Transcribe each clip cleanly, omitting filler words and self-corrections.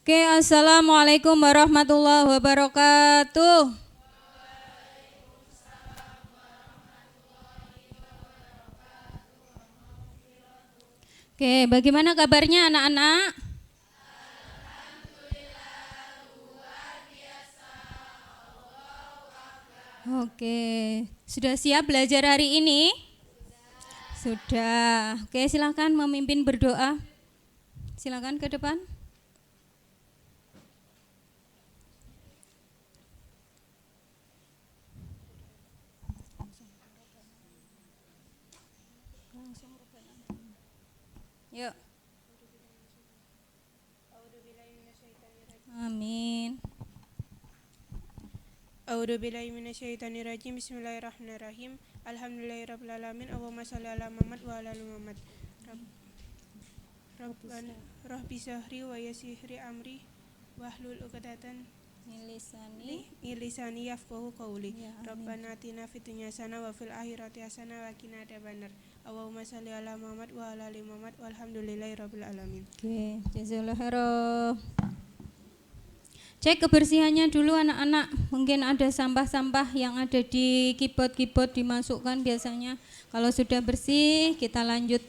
Oke, assalamualaikum warahmatullahi wabarakatuh. Oke, bagaimana kabarnya anak-anak? Oke, sudah siap belajar hari ini? Sudah. Oke, silakan memimpin berdoa. Silakan ke depan. Yuk. Amin. A'udzubillahi minasyaitonirrajim. Bismillahirrahmanirrahim. Alhamdulillahirabbil alamin. Allahumma shalli ala Muhammad wa ala ali Muhammad. Rabbi sahri wa yassir amri wahlul 'uqdatam Milisani. min lisani yafqahu qawli. Ya, amin. Rabbana atina fid dunya hasanah wa fil akhirati hasanah wa qina adzabannar. Allahumma shalli ala Muhammad wa ala ali Muhammad walhamdulillahirabbil alamin. Oke, jazakallahu khairan. Cek kebersihannya dulu anak-anak. Mungkin ada sampah-sampah yang ada di keyboard dimasukkan biasanya. Kalau sudah bersih, kita lanjut.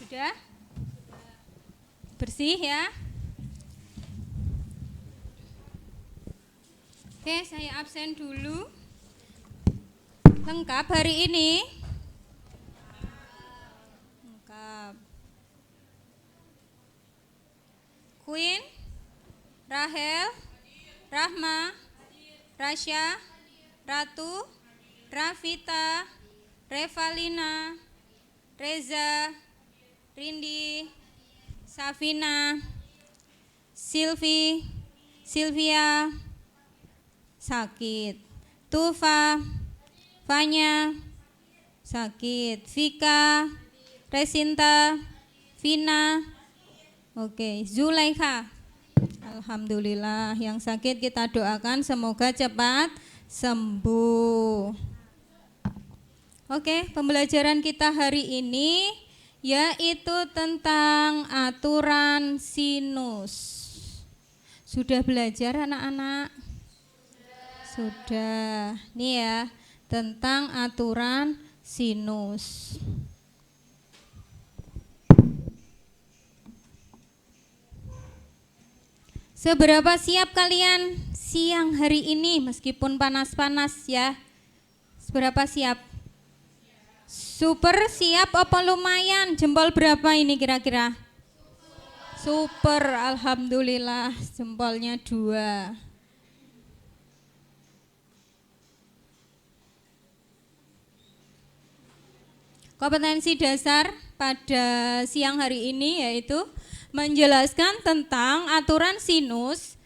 Sudah? Bersih ya? Oke, saya absen dulu. Lengkap hari ini? Lengkap. Queen, Rahel, Rahma, Rasya, Ratu, Rafita, Revalina, Reza, Rindi, Safina, Sylvia, sakit. Tufa, Fanya, sakit. Vika, Resinta, Vina, oke. Zulaikha, alhamdulillah. Yang sakit kita doakan semoga cepat sembuh. Oke, pembelajaran kita hari ini yaitu tentang aturan sinus. Sudah belajar anak-anak? Sudah. Nih ya, tentang aturan sinus. Seberapa siap kalian siang hari ini meskipun panas-panas ya? Seberapa siap? Super siap apa lumayan? Jempol berapa ini kira-kira? Super, alhamdulillah, jempolnya 2. Kompetensi dasar pada siang hari ini yaitu menjelaskan tentang aturan sinus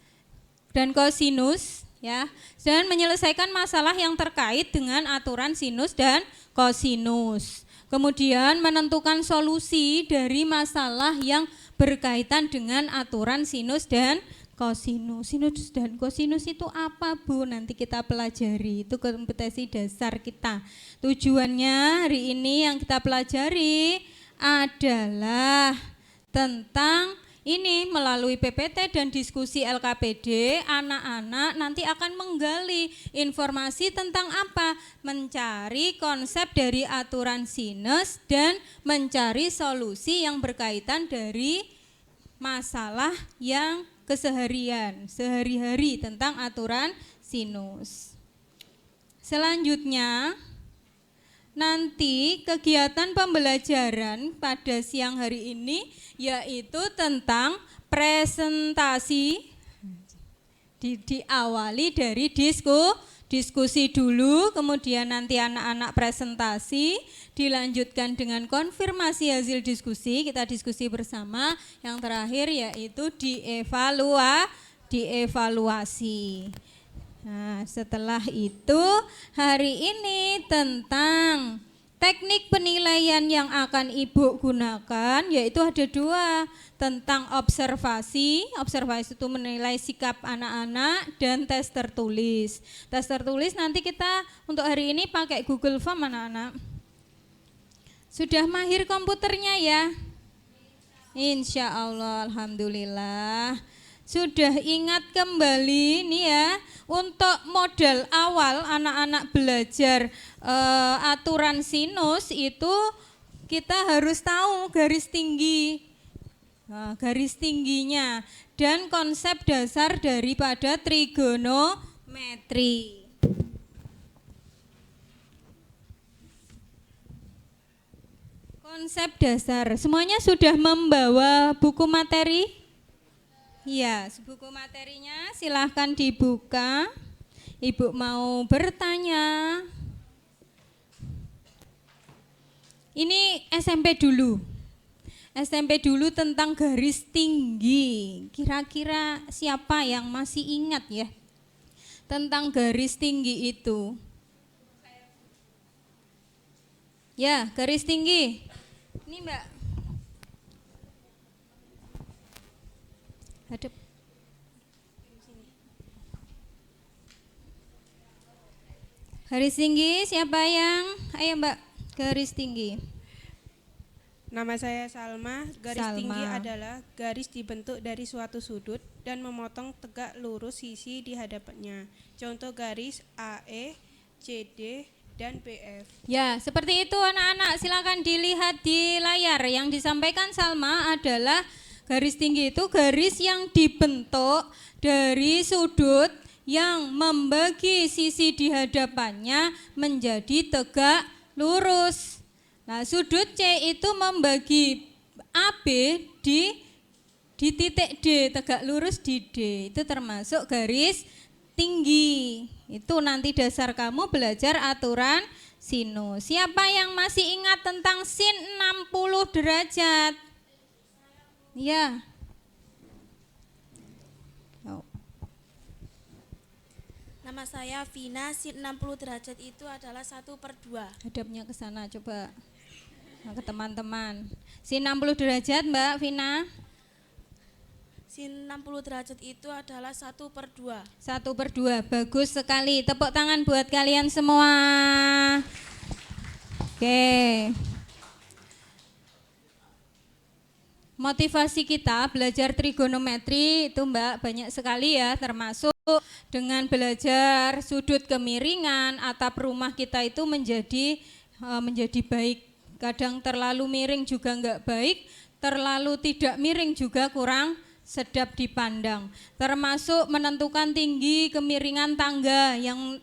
dan kosinus ya, dan menyelesaikan masalah yang terkait dengan aturan sinus dan kosinus. Kemudian menentukan solusi dari masalah yang berkaitan dengan aturan sinus dan kosinus. Sinus dan kosinus itu apa, Bu? Nanti kita pelajari. Itu kompetensi dasar kita. Tujuannya hari ini yang kita pelajari adalah tentang ini melalui PPT dan diskusi LKPD, anak-anak nanti akan menggali informasi tentang apa? Mencari konsep dari aturan sinus dan mencari solusi yang berkaitan dari masalah yang keseharian, sehari-hari tentang aturan sinus. Selanjutnya, nanti kegiatan pembelajaran pada siang hari ini yaitu tentang presentasi. Diawali dari diskusi dulu, kemudian nanti anak-anak presentasi, dilanjutkan dengan konfirmasi hasil diskusi, kita diskusi bersama, yang terakhir yaitu dievaluasi. Nah, setelah itu hari ini tentang teknik penilaian yang akan Ibu gunakan yaitu ada 2, tentang observasi itu menilai sikap anak-anak, dan tes tertulis. Tes tertulis nanti kita untuk hari ini pakai Google Form anak-anak. Sudah mahir komputernya ya? Insya Allah, alhamdulillah. Sudah ingat kembali nih ya, untuk modal awal anak-anak belajar aturan sinus itu kita harus tahu garis tinggi, garis tingginya dan konsep dasar daripada trigonometri. Konsep dasar, semuanya sudah membawa buku materi? Ya, buku materinya silahkan dibuka. Ibu mau bertanya. Ini SMP dulu. SMP dulu tentang garis tinggi. Kira-kira siapa yang masih ingat ya tentang garis tinggi itu? Ya, garis tinggi. Ini Mbak. Hadap. Garis tinggi siapa yang? Ayo Mbak, garis tinggi. Nama saya Salma. Garis Salma. tinggi adalah garis dibentuk dari suatu sudut dan memotong tegak lurus sisi di hadapannya. Contoh garis AE, CD, dan BF. Ya, seperti itu anak-anak, silakan dilihat di layar. Yang disampaikan Salma adalah garis tinggi itu garis yang dibentuk dari sudut yang membagi sisi di hadapannya menjadi tegak lurus. Nah, sudut C itu membagi AB di titik D, tegak lurus di D. Itu termasuk garis tinggi. Itu nanti dasar kamu belajar aturan sinus. Siapa yang masih ingat tentang sin 60 derajat? Ya. Oh. Nama saya Vina, sin 60 derajat itu adalah 1/2. Hadapnya ke sana coba. Nah, ke teman-teman. Sin 60 derajat Mbak Vina. Sin 60 derajat itu adalah 1/2. 1/2, bagus sekali. Tepuk tangan buat kalian semua. Oke. Motivasi kita belajar trigonometri itu Mbak banyak sekali ya, termasuk dengan belajar sudut kemiringan, atap rumah kita itu menjadi baik. Kadang terlalu miring juga enggak baik, terlalu tidak miring juga kurang sedap dipandang. Termasuk menentukan tinggi kemiringan tangga yang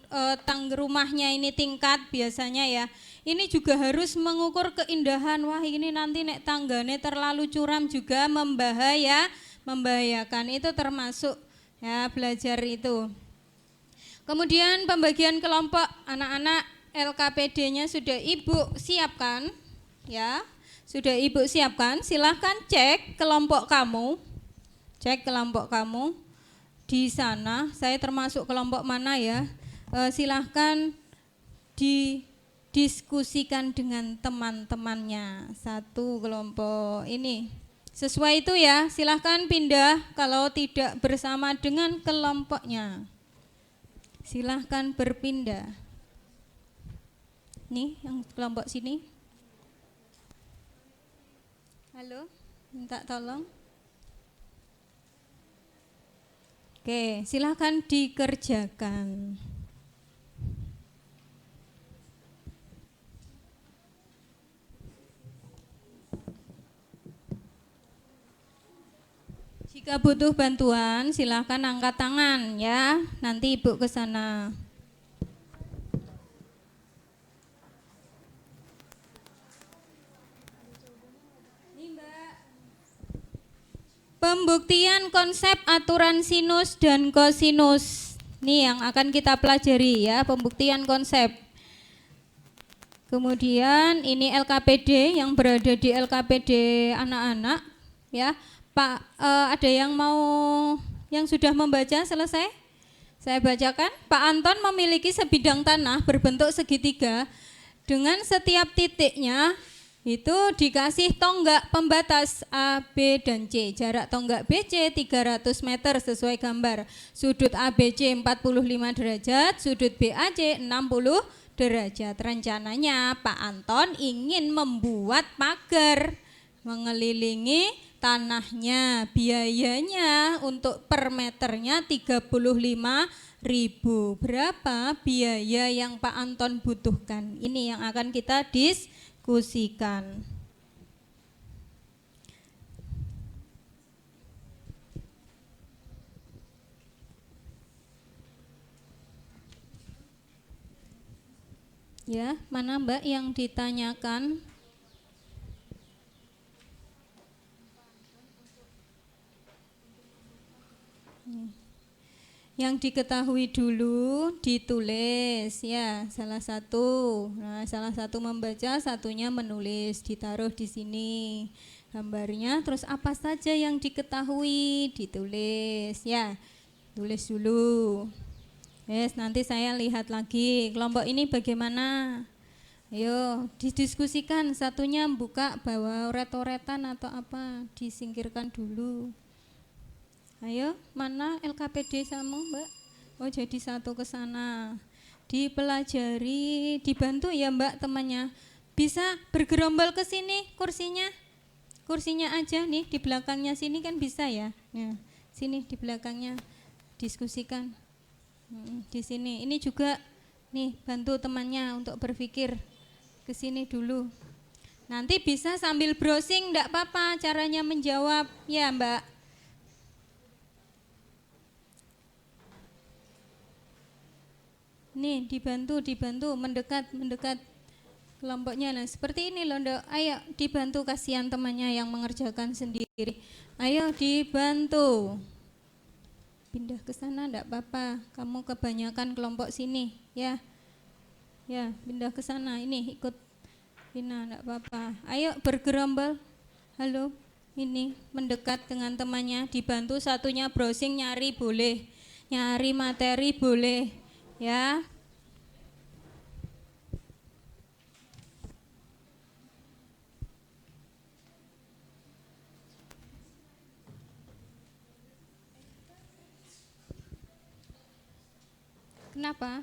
rumahnya ini tingkat biasanya ya. Ini juga harus mengukur keindahan. Wah, ini nanti nek tanggane terlalu curam juga membahayakan. Itu termasuk ya belajar itu. Kemudian pembagian kelompok anak-anak LKPD-nya sudah Ibu siapkan ya. Sudah Ibu siapkan, silahkan cek kelompok kamu. Cek kelompok kamu di sana, saya termasuk kelompok mana ya, silahkan didiskusikan dengan teman-temannya. Satu kelompok ini, sesuai itu ya, silahkan pindah kalau tidak bersama dengan kelompoknya. Silahkan berpindah. Nih yang kelompok sini. Halo, minta tolong. Oke, silakan dikerjakan. Jika butuh bantuan, silakan angkat tangan ya. Nanti Ibu ke sana. Pembuktian konsep aturan sinus dan kosinus. Ini yang akan kita pelajari ya, pembuktian konsep. Kemudian ini LKPD yang berada di LKPD anak-anak ya. Pak, ada yang sudah membaca selesai? Saya bacakan. Pak Anton memiliki sebidang tanah berbentuk segitiga dengan setiap titiknya itu dikasih tonggak pembatas A, B, dan C. Jarak tonggak BC 300 meter sesuai gambar. Sudut ABC 45 derajat, sudut BAC 60 derajat. Rencananya Pak Anton ingin membuat pagar mengelilingi tanahnya, biayanya untuk per meternya 35.000. Berapa biaya yang Pak Anton butuhkan? Ini yang akan kita diskusikan. Ya, mana Mbak yang ditanyakan? Yang diketahui dulu ditulis ya, salah satu. Nah, salah satu membaca, satunya menulis, ditaruh di sini gambarnya. Terus apa saja yang diketahui ditulis ya, tulis dulu. Yes, nanti saya lihat lagi kelompok ini bagaimana. Ayo didiskusikan, satunya buka bawa oret-oretan atau apa, disingkirkan dulu. Ayo, mana LKPD sama Mbak? Oh, jadi satu ke sana. Dipelajari, dibantu ya Mbak temannya. Bisa bergerombol ke sini kursinya. Kursinya aja nih di belakangnya sini kan bisa ya. Nah, sini di belakangnya diskusikan. Di sini. Ini juga nih bantu temannya untuk berpikir ke sini dulu. Nanti bisa sambil browsing enggak apa-apa caranya menjawab ya Mbak. Nih dibantu mendekat kelompoknya. Nah seperti ini loh Dok. Ayo dibantu, kasihan temannya yang mengerjakan sendiri. Ayo dibantu. Pindah ke sana enggak apa-apa. Kamu kebanyakan kelompok sini ya. Ya, pindah ke sana. Ini ikut Pina enggak apa-apa. Ayo bergerombol. Halo. Ini mendekat dengan temannya, dibantu, satunya browsing nyari boleh. Nyari materi boleh. Ya. Kenapa?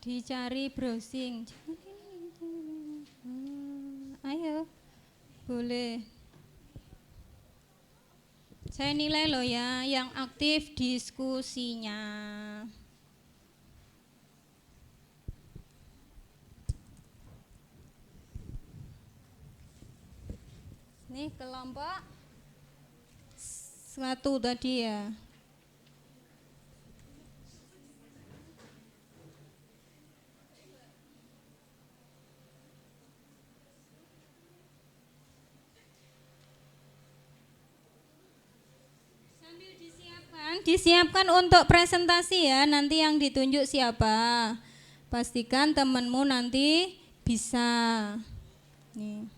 Dicari browsing. Ayo. Boleh. Saya nilai loh ya yang aktif diskusinya. Nih kelompok satu tadi ya. Disiapkan untuk presentasi ya, nanti yang ditunjuk siapa. Pastikan temanmu nanti bisa. Nih.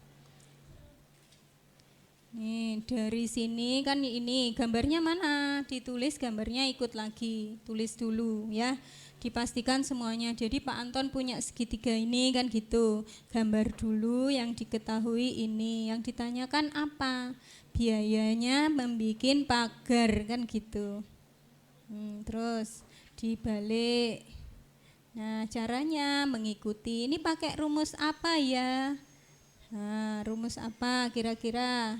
Nih, dari sini kan ini gambarnya mana? Ditulis gambarnya, ikut lagi. Tulis dulu ya. Dipastikan semuanya. Jadi Pak Anton punya segitiga ini kan gitu. Gambar dulu yang diketahui ini. Yang ditanyakan apa? Biayanya membikin pagar kan gitu. Terus dibalik. Nah, caranya mengikuti. Ini pakai rumus apa ya? Nah, rumus apa kira-kira?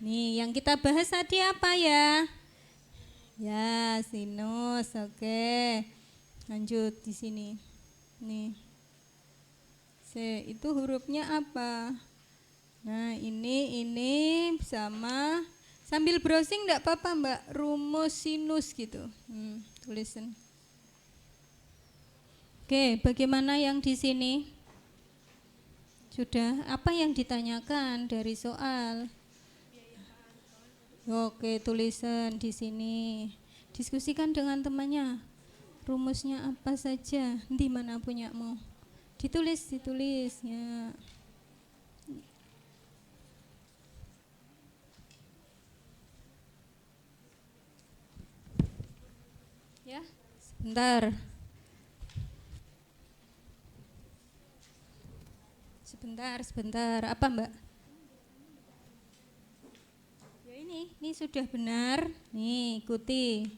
Nih, yang kita bahas tadi apa ya? Ya, sinus. Oke. Lanjut di sini. Nih. C itu hurufnya apa? Nah, ini sama sambil browsing enggak apa-apa, Mbak. Rumus sinus gitu. Tulisin. Oke, bagaimana yang di sini? Sudah, apa yang ditanyakan dari soal? Oke, tulisan di sini. Diskusikan dengan temannya. Rumusnya apa saja? Di mana punyamu? Ditulis ya. Ya, sebentar. Sebentar. Apa, Mbak? Ini sudah benar. Nih, ikuti.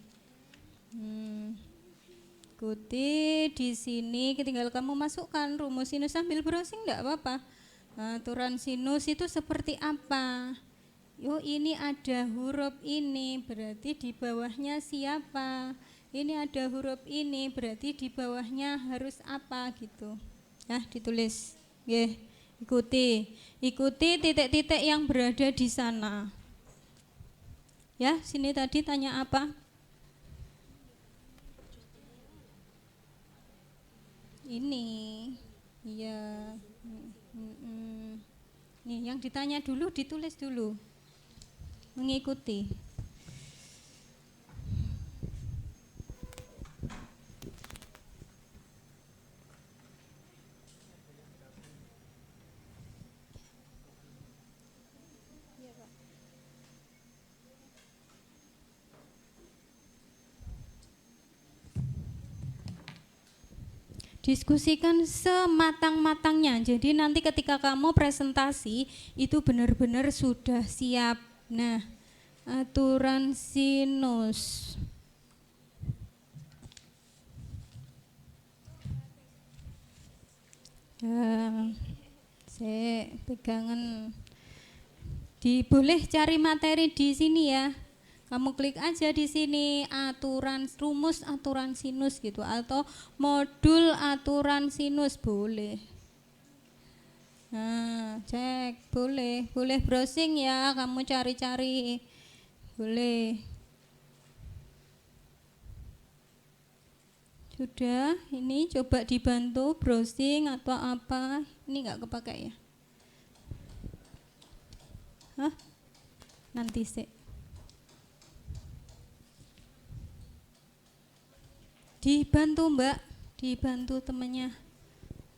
ikuti di sini. Tinggal kamu masukkan rumus sinus sambil browsing, enggak apa-apa. Aturan sinus itu seperti apa? Oh, ini ada huruf ini, berarti di bawahnya siapa? Ini ada huruf ini, berarti di bawahnya harus apa gitu. Ya, ditulis. Nggih, ikuti. Ikuti titik-titik yang berada di sana. Ya, sini tadi tanya apa? Ini, iya. Nih, yang ditanya dulu ditulis dulu. Mengikuti. Diskusikan sematang-matangnya. Jadi nanti ketika kamu presentasi itu benar-benar sudah siap. Nah, aturan sinus. Saya pegangan. Boleh cari materi di sini ya. Kamu klik aja di sini rumus aturan sinus gitu, atau modul aturan sinus boleh. Nah, cek boleh browsing ya, kamu cari-cari boleh. Sudah, ini coba dibantu browsing atau apa? Ini nggak kepakai ya? Hah? Nanti sih. Dibantu Mbak, dibantu temennya.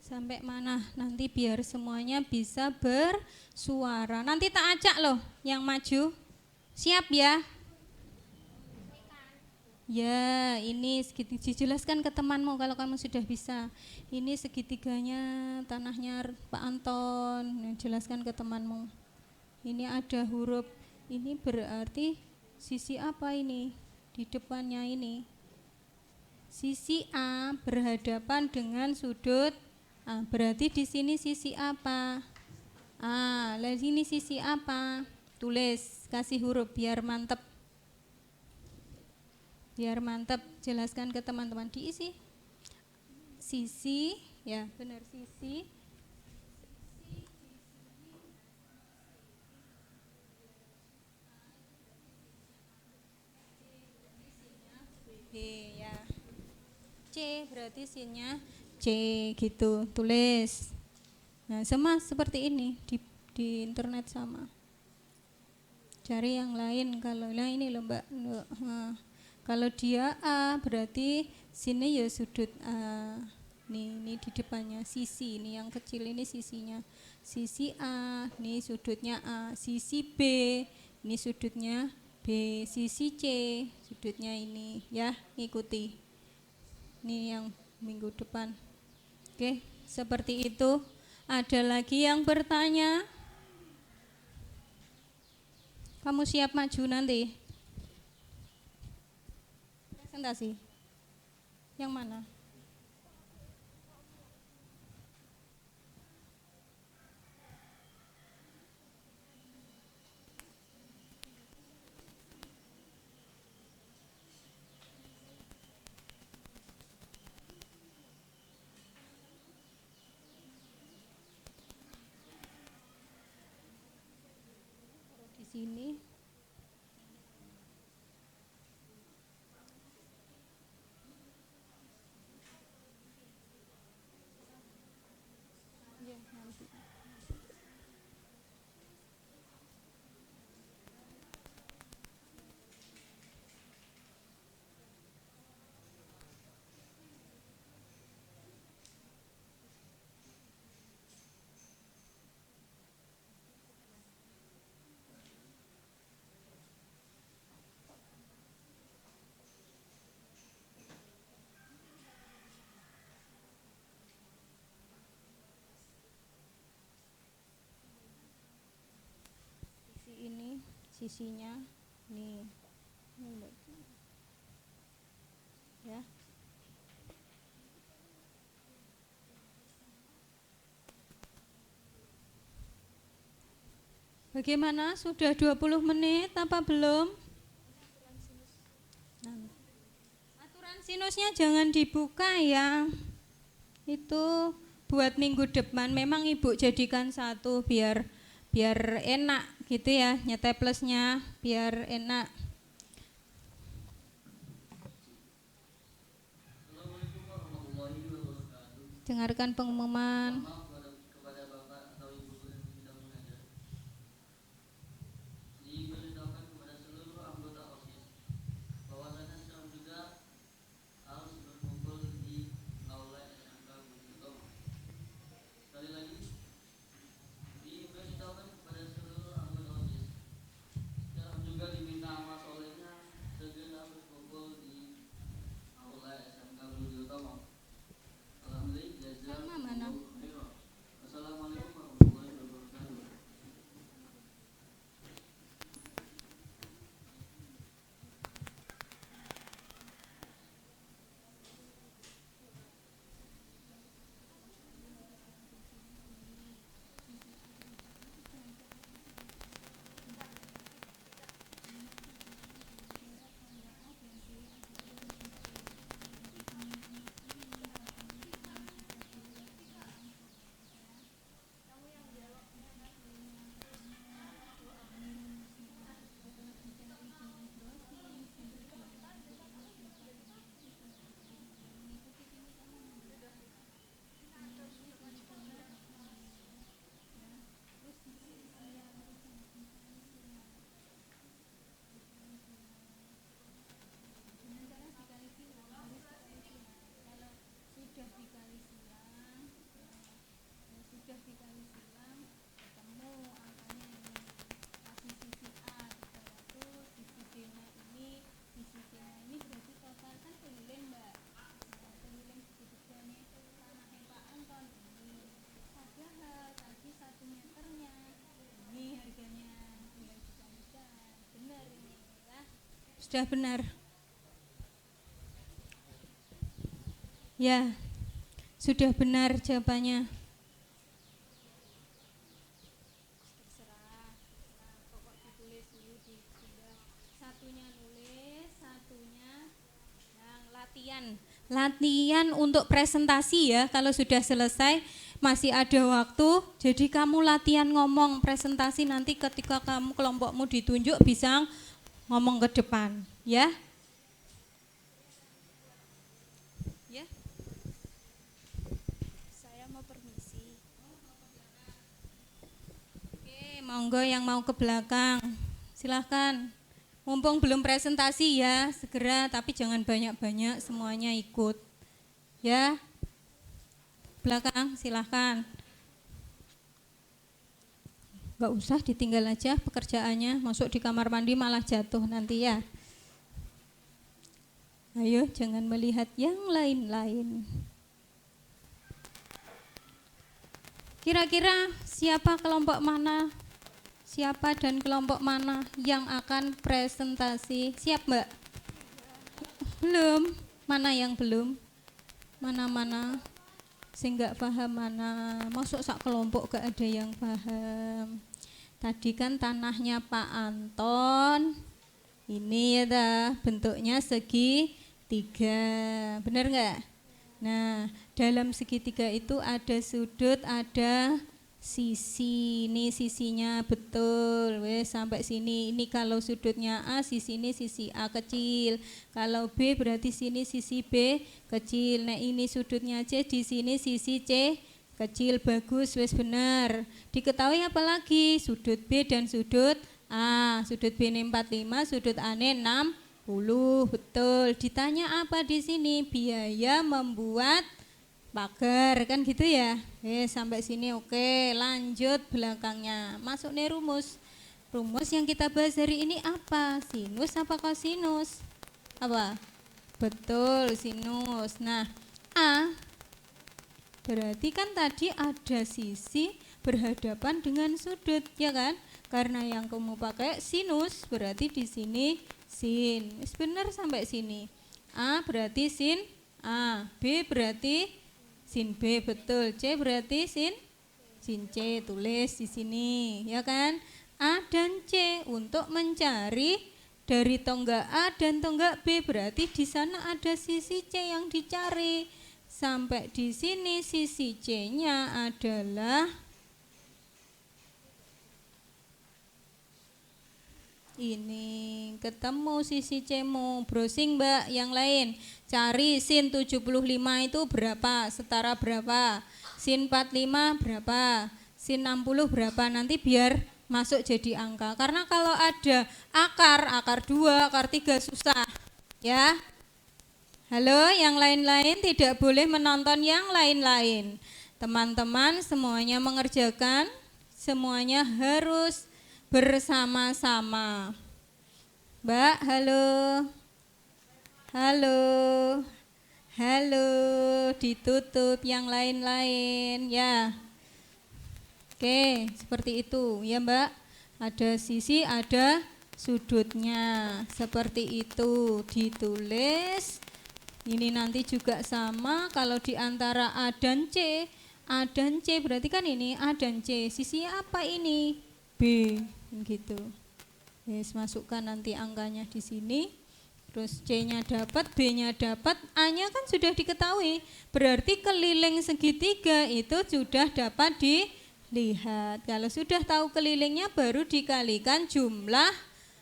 Sampai mana? Nanti biar semuanya bisa bersuara. Nanti tak acak loh yang maju. Siap ya? Ya, ini dijelaskan ke temanmu kalau kamu sudah bisa. Ini segitiganya tanahnya Pak Anton. Jelaskan ke temanmu. Ini ada huruf. Ini berarti sisi apa ini? Di depannya ini. Sisi A berhadapan dengan sudut A. Berarti di sini sisi apa? A. Lalu sini sisi apa? Tulis, kasih huruf biar mantep. Biar mantep, jelaskan ke teman-teman, diisi. Sisi, ya benar sisi. B ya. C berarti sinnya C gitu, tulis. Nah, sama seperti ini di internet sama. Cari yang lain. Kalau ini loh Mbak. Kalau dia A berarti sini ya sudut A. Ini di depannya sisi, ini yang kecil ini sisinya. Sisi A, ini sudutnya A. Sisi B, ini sudutnya B. Sisi C, sudutnya ini ya, ikuti. Ini yang minggu depan. Oke, seperti itu. Ada lagi yang bertanya? Kamu siap maju nanti? Presentasi. Yang mana? Di sini. Ini sisinya nih ya. Bagaimana? Sudah 20 menit apa belum? Aturan sinusnya jangan dibuka ya. Itu buat minggu depan memang Ibu jadikan satu biar enak gitu ya, nyeteplesnya biar enak. Dengarkan pengumuman. Sama mana? Sudah benar. Ya, sudah benar jawabannya. Satunya nulis, satunya yang latihan untuk presentasi ya. Kalau sudah selesai masih ada waktu, jadi kamu latihan ngomong presentasi, nanti ketika kamu kelompokmu ditunjuk bisa ngomong ke depan, ya. Ya. Saya mau permisi. Oke, monggo yang mau ke belakang. Silahkan. Mumpung belum presentasi ya, segera tapi jangan banyak-banyak, semuanya ikut. Ya. Belakang, silahkan. Enggak usah, ditinggal aja pekerjaannya, masuk di kamar mandi malah jatuh nanti ya. Ayo, jangan melihat yang lain-lain. Kira-kira siapa kelompok mana? Siapa dan kelompok mana yang akan presentasi? Siap, Mbak? Belum. Mana yang belum? Mana-mana? Saya enggak paham mana? Masuk sak kelompok gak ada yang paham. Tadi kan tanahnya Pak Anton. Ini ya dah, bentuknya segitiga. Benar enggak? Nah, dalam segitiga itu ada sudut, ada sisi. Ini sisinya betul. Wes sampai sini. Ini kalau sudutnya A, sisi ini sisi A kecil. Kalau B berarti sini sisi B kecil. Nah, ini sudutnya C, di sini sisi C kecil. Bagus, wes benar. Diketahui apa lagi? Sudut B dan sudut A. Sudut B ini 45, sudut A ini 60. Betul. Ditanya apa di sini? Biaya membuat pagar, kan gitu ya. Sampai sini oke. Lanjut belakangnya. Masuk nih rumus. Rumus yang kita bahas hari ini apa? Sinus apa kosinus? Apa? Betul, sinus. Nah, A berarti kan tadi ada sisi berhadapan dengan sudut, ya kan? Karena yang kamu pakai sinus, berarti di sini sin. Benar sampai sini. A berarti sin A, B berarti sin B, betul. C berarti sin C, tulis di sini, ya kan? A dan C untuk mencari dari tonggak A dan tonggak B. Berarti di sana ada sisi C yang dicari. Sampai di sini sisi C-nya adalah ini. Ketemu sisi C-mu. Browsing Mbak yang lain. Cari sin 75 itu berapa? Setara berapa? Sin 45 berapa? Sin 60 berapa? Nanti biar masuk jadi angka. Karena kalau ada akar 2, akar 3 susah. Ya. Halo, yang lain-lain tidak boleh menonton yang lain-lain. Teman-teman semuanya mengerjakan, semuanya harus bersama-sama. Mbak, halo. Halo. Halo, ditutup yang lain-lain ya. Oke, seperti itu ya Mbak. Ada sisi, ada sudutnya. Seperti itu ditulis. Ini nanti juga sama kalau di antara A dan C. A dan C berarti kan ini A dan C. Sisi apa ini? B gitu. Yes, masukkan nanti angkanya di sini. Terus C-nya dapat, B-nya dapat, A-nya kan sudah diketahui. Berarti keliling segitiga itu sudah dapat dilihat. Kalau sudah tahu kelilingnya baru dikalikan jumlah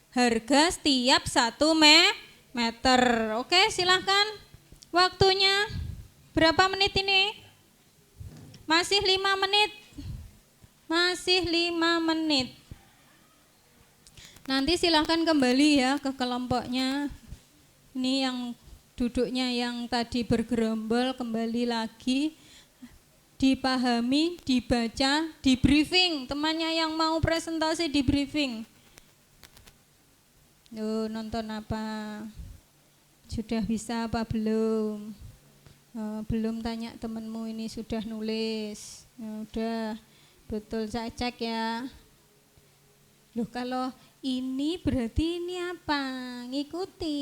harga setiap 1 meter. Oke, silahkan. Waktunya berapa menit ini? Masih 5 menit. Masih 5 menit. Nanti silahkan kembali ya ke kelompoknya. Ini yang duduknya yang tadi bergerombol kembali lagi. Dipahami, dibaca, di briefing. Temannya yang mau presentasi di briefing. Nonton apa? Sudah bisa apa belum? Belum, tanya temenmu ini sudah nulis. Udah, betul saya cek ya. Loh, kalau ini berarti ini apa? Ngikuti.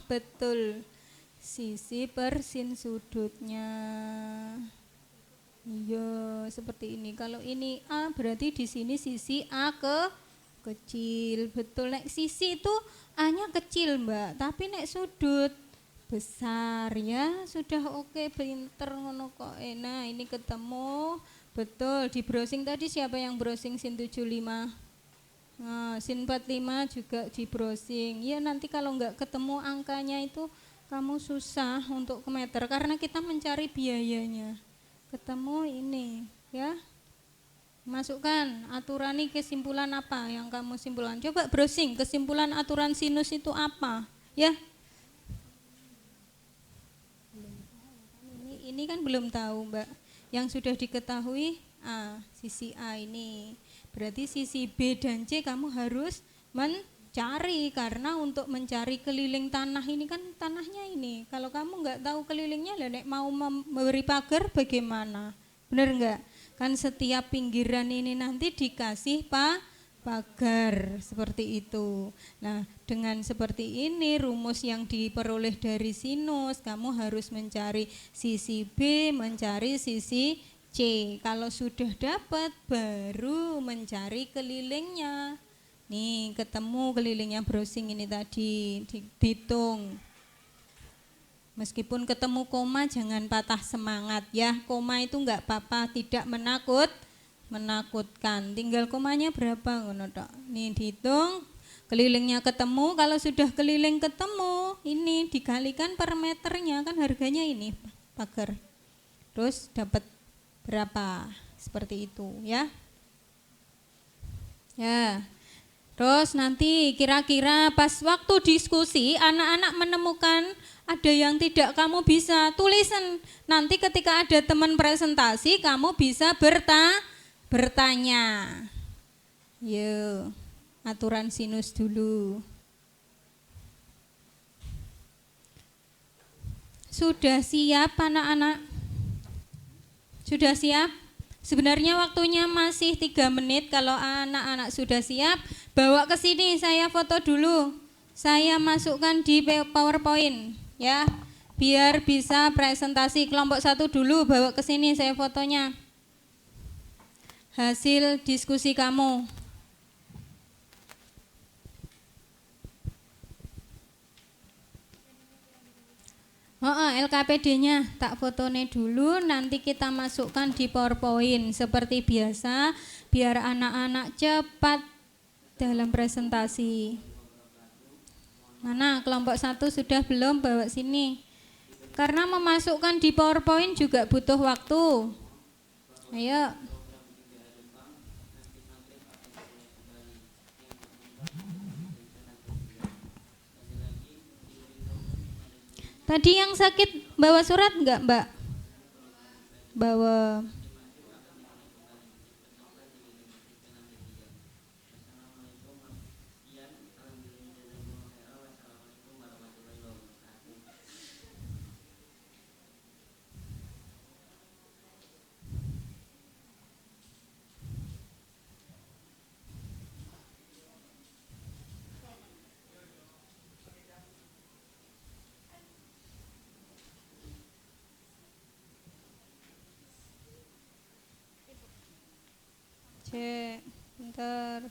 Betul. Sisi per sin sudutnya. Iya, seperti ini. Kalau ini A berarti di sini sisi A kecil. Betul, nek sisi itu A-nya kecil Mbak, tapi nek sudut besar ya. Sudah oke, pinter ngono kok. Nah, ini ketemu. Betul, di browsing tadi siapa yang browsing sin 75? Nah, sin 45 juga di browsing. Ya nanti kalau enggak ketemu angkanya itu kamu susah untuk ke meter karena kita mencari biayanya. Ketemu ini ya. Masukkan aturan ini, kesimpulan apa yang kamu simpulkan. Coba browsing kesimpulan aturan sinus itu apa ya. Ini kan belum tahu Mbak. Yang sudah diketahui A, sisi A ini. Berarti sisi B dan C kamu harus mencari, karena untuk mencari keliling tanah ini kan tanahnya ini. Kalau kamu nggak tahu kelilingnya, nek mau memberi pagar bagaimana? Benar nggak? Kan setiap pinggiran ini nanti dikasih pagar seperti itu. Nah, dengan seperti ini rumus yang diperoleh dari sinus, kamu harus mencari sisi B, mencari sisi C. Kalau sudah dapat baru mencari kelilingnya. Nih, ketemu kelilingnya browsing ini tadi, dihitung. Meskipun ketemu koma jangan patah semangat ya. Koma itu enggak apa-apa, tidak menakutkan. Tinggal komanya berapa ngono tok. Nih dihitung, kelilingnya ketemu. Kalau sudah keliling ketemu, ini dikalikan per meternya, kan harganya ini pagar. Terus dapat berapa? Seperti itu ya. Ya. Terus nanti kira-kira pas waktu diskusi anak-anak menemukan ada yang tidak kamu bisa tulisan. Nanti ketika ada teman presentasi kamu bisa bertanya. Yuk, aturan sinus dulu. Sudah siap anak-anak? Sudah siap? Sebenarnya waktunya masih 3 menit. Kalau anak-anak sudah siap, bawa ke sini, saya foto dulu. Saya masukkan di PowerPoint ya. Biar bisa presentasi. Kelompok 1 dulu bawa ke sini saya fotonya. hasil diskusi kamu. LKPD-nya tak fotone dulu, nanti kita masukkan di PowerPoint seperti biasa biar anak-anak cepat dalam presentasi. Mana kelompok 1 sudah belum bawa sini? Karena memasukkan di PowerPoint juga butuh waktu. Ayo. Tadi yang sakit bawa surat enggak, Mbak? Bawa. Cek, bentar.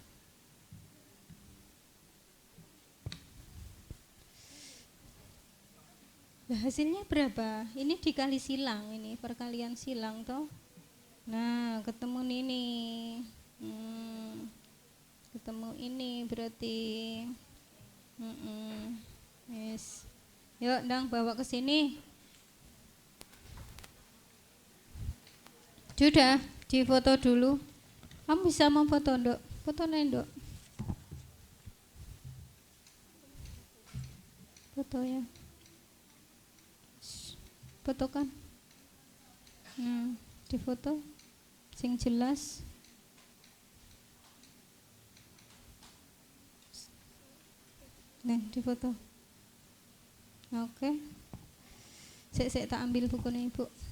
Hasilnya berapa? Ini dikali silang, ini perkalian silang toh. Nah, ketemu ini. Ketemu ini berarti. Yes. Yuk, Ndang bawa ke sini. Sudah, difoto dulu. Kamu bisa memfoto, Nduk? Foto Nduk. Foto ya. Fotokan. Nah, difoto. Sing jelas. Nah, difoto. Oke. Sik tak ambil bukunya Ibu.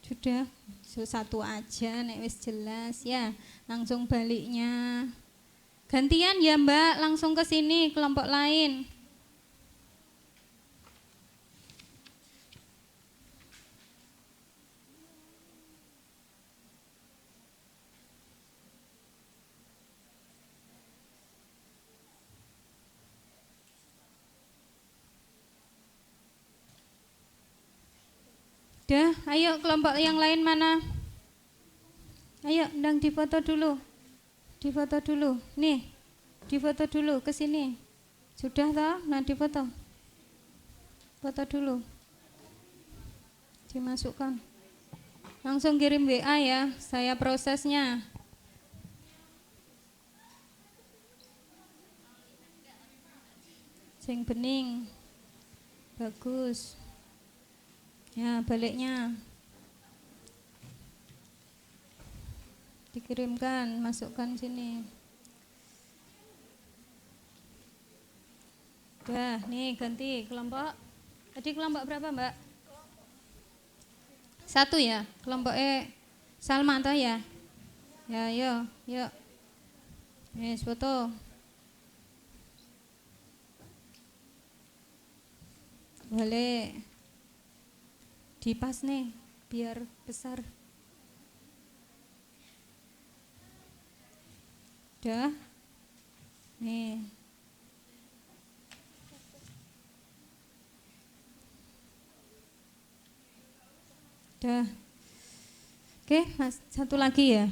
Sudah satu aja nek wis jelas ya, langsung baliknya gantian ya Mbak, langsung ke sini kelompok lain. Dah, ayo kelompok yang lain mana? Ayo, Ndang difoto dulu. Difoto dulu. Nih, difoto dulu ke sini. Sudah toh? Nah, difoto. Foto dulu. Dimasukkan. Langsung kirim WA ya, saya prosesnya. Sing bening. Bagus. Ya, baliknya dikirimkan, masukkan sini. Dah, nih ganti kelompok. Tadi kelompok berapa, Mbak? 1 ya, kelompok Salma toh ya. Ya, yuk. Yes, foto. Boleh. Dipas nih biar besar. Dah. Nih. Dah. Oke, satu lagi ya.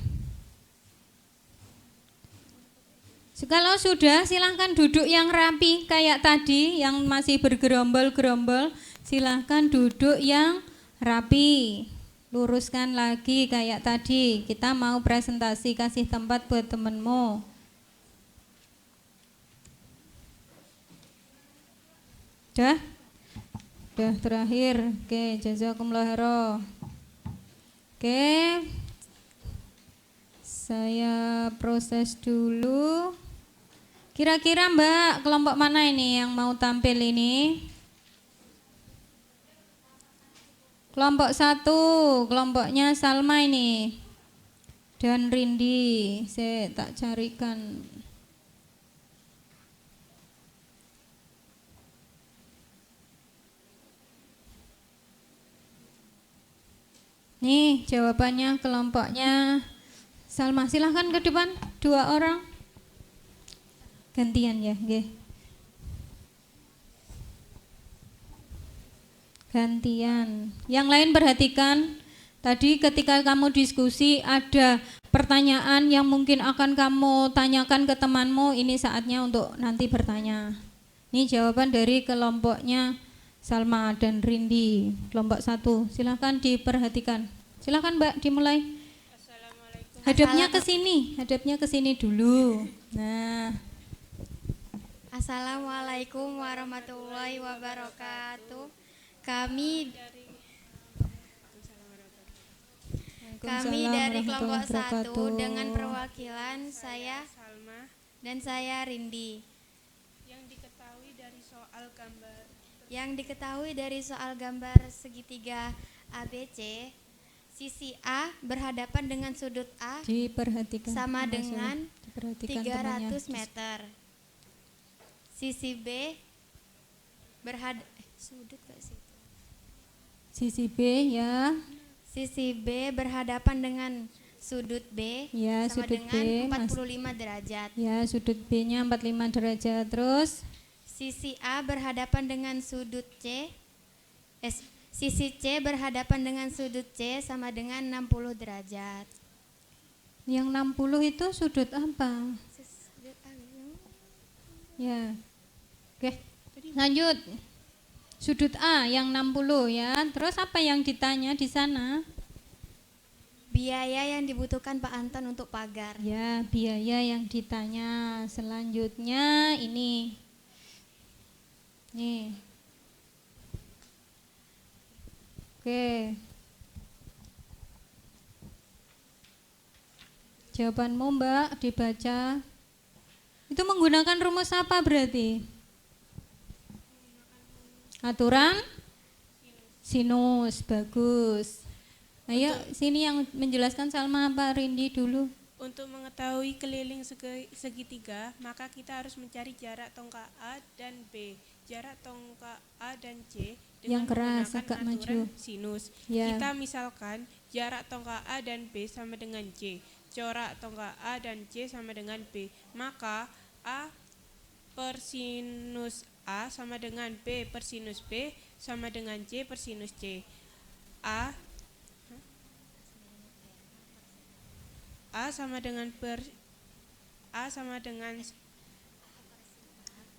Kalau sudah silahkan duduk yang rapi kayak tadi, yang masih bergerombol-gerombol silahkan duduk yang rapi, luruskan lagi kayak tadi. Kita mau presentasi, kasih tempat buat temenmu. Dah terakhir. Oke, jazakumullah khairan. Oke, saya proses dulu. Kira-kira Mbak, kelompok mana ini yang mau tampil ini? Kelompok 1, kelompoknya Salma ini dan Rindi. Saya tak carikan. Nih jawabannya kelompoknya Salma. Silahkan ke depan 2 orang. Gantian ya, nggih. Gantian. Yang lain perhatikan. Tadi ketika kamu diskusi ada pertanyaan yang mungkin akan kamu tanyakan ke temanmu, ini saatnya untuk nanti bertanya. Ini jawaban dari kelompoknya Salma dan Rindi, kelompok 1. Silahkan diperhatikan. Silahkan Mbak, dimulai. Hadapnya ke sini dulu. Nah, Assalamualaikum warahmatullahi wabarakatuh. Kami dari kelompok 1 dengan perwakilan saya Salma dan saya Rindi. Yang diketahui dari soal gambar Yang diketahui dari soal gambar segitiga ABC, sisi A berhadapan dengan sudut A diperhatikan. sama dengan Diperhatikan 300 temannya. meter. Sisi B sudut gak sih? Sisi B ya. Sisi B berhadapan dengan sudut B Ya, sama sudut dengan B, 45 derajat. Ya, sudut B-nya 45 derajat. Terus Sisi A berhadapan dengan sudut C. Sisi C berhadapan dengan sudut C sama dengan 60 derajat. yang 60 itu sudut apa? Ya. Oke. Lanjut. Sudut A yang 60 ya. Terus apa yang ditanya di sana? Biaya yang dibutuhkan Pak Anton untuk pagar. Ya, biaya yang ditanya. Selanjutnya ini. Nih. Oke. Jawabanmu Mbak dibaca. Itu menggunakan rumus apa berarti? Aturan sinus, bagus. Ayo sini yang menjelaskan Salma apa Rindi dulu. Untuk mengetahui keliling segitiga, maka kita harus mencari jarak tongkat A dan B. Jarak tongkat A dan C dengan Yang keras, menggunakan agak aturan maju. sinus. Ya. Kita misalkan jarak tongkat A dan B sama dengan C. Corak tongkat A dan C sama dengan B. Maka A per sinus A sama dengan B per sinus B sama dengan C per sinus C. A sama dengan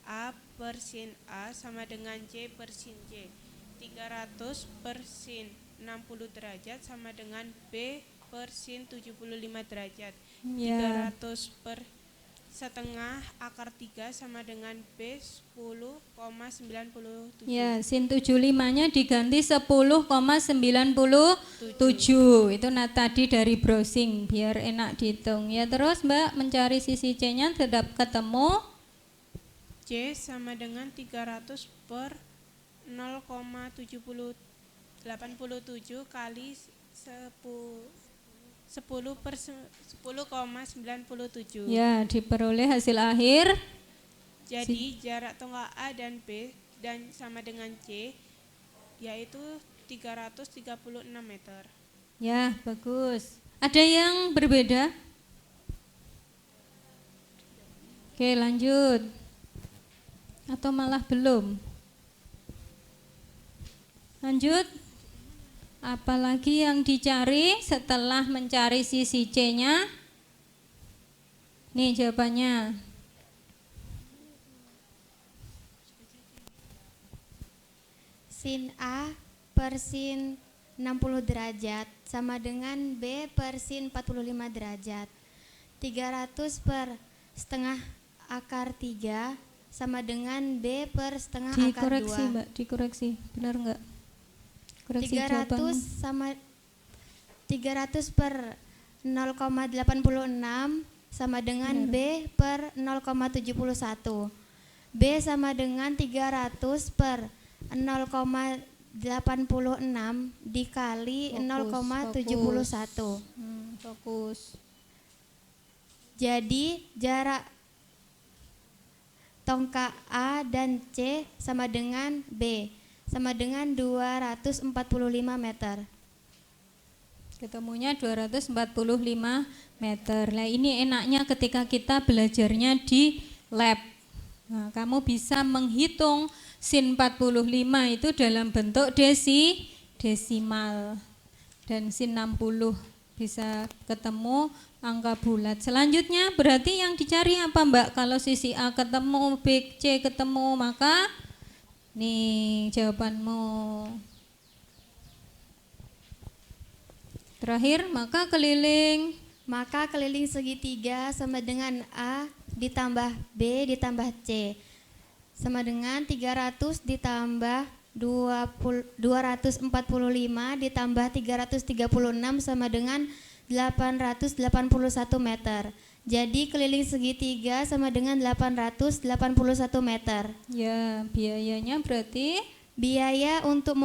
A per sin A sama dengan C per sin C. 300 per sin 60 derajat sama dengan B per sin 75 derajat. Ya. 300 per setengah akar 3 sama dengan B 10,97. Ya, sin 75-nya diganti 10,97. Itu tadi dari browsing biar enak dihitung. Ya, terus Mbak mencari sisi C-nya tetap ketemu. C sama dengan 300 per 0,87 kali 10 per 10,97. Ya, diperoleh hasil akhir. Jadi jarak tongkat A dan B dan sama dengan C yaitu 336 meter. Ya, bagus. Ada yang berbeda? Oke, lanjut. Atau malah belum? Lanjut. Apalagi yang dicari setelah mencari sisi C-nya? Nih jawabannya. Sin A per sin 60 derajat sama dengan B per sin 45 derajat. 300 per setengah akar 3 sama dengan B per setengah akar 2. Dikoreksi Mbak, dikoreksi. Benar enggak? Koreksi 300 jawabanmu. sama 300 per 0,86 sama dengan B per 0,71. B sama dengan 300 per 0,86 dikali 0,71. Fokus. Jadi jarak tongkat A dan C sama dengan B sama dengan 245 meter. Ketemunya 245 meter. Nah, ini enaknya ketika kita belajarnya di lab. Nah, kamu bisa menghitung sin 45 itu dalam bentuk desimal. Dan sin 60 bisa ketemu angka bulat. Selanjutnya berarti yang dicari apa Mbak? Kalau sisi A ketemu, B, C ketemu, maka nih jawabanmu. Terakhir, maka keliling segitiga sama dengan A ditambah B ditambah C sama dengan 300 ditambah 245 ditambah 336 sama dengan 881 meter. Jadi keliling segitiga sama dengan 881 meter. Ya, biayanya berarti Biaya untuk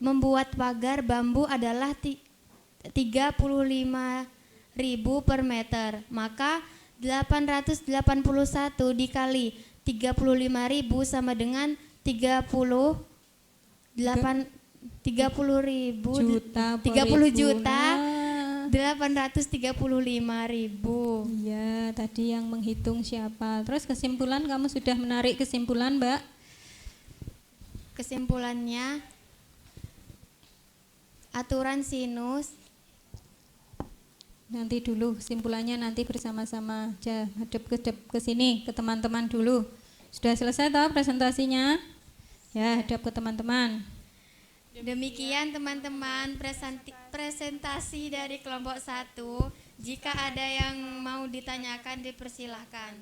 membuat pagar bambu adalah 35.000 per meter. Maka 881 dikali 35.000 sama dengan 30 juta 835.000. Iya, tadi yang menghitung siapa. Terus kesimpulan, kamu sudah menarik kesimpulan, Mbak? Kesimpulannya, aturan sinus. Nanti dulu kesimpulannya, nanti bersama-sama aja. Hadap ke sini, ke teman-teman dulu. Sudah selesai toh presentasinya? Ya, hadap ke teman-teman. Demikian teman-teman presentasi dari kelompok 1. Jika ada yang mau ditanyakan dipersilahkan.